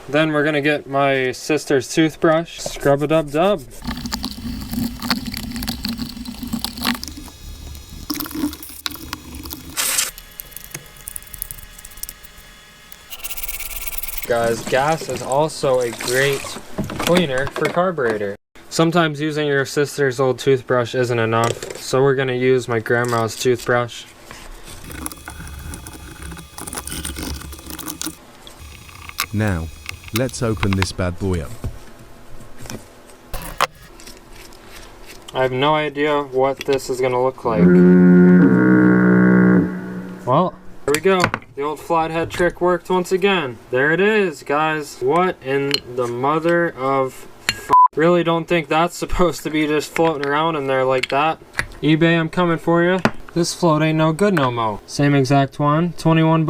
Then we're gonna get my sister's toothbrush, scrub it up dub. Guys, gas is also a great cleaner for carburetor. Sometimes using your sister's old toothbrush isn't enough, so we're gonna use my grandma's toothbrush. Now, let's open this bad boy up. I have no idea what this is gonna look like. Well, here we go. The old flathead trick worked once again. There it is, guys. What in the mother of really don't think that's supposed to be just floating around in there like that. eBay, I'm coming for you. This float ain't no good no mo. Same exact one, 21 bucks.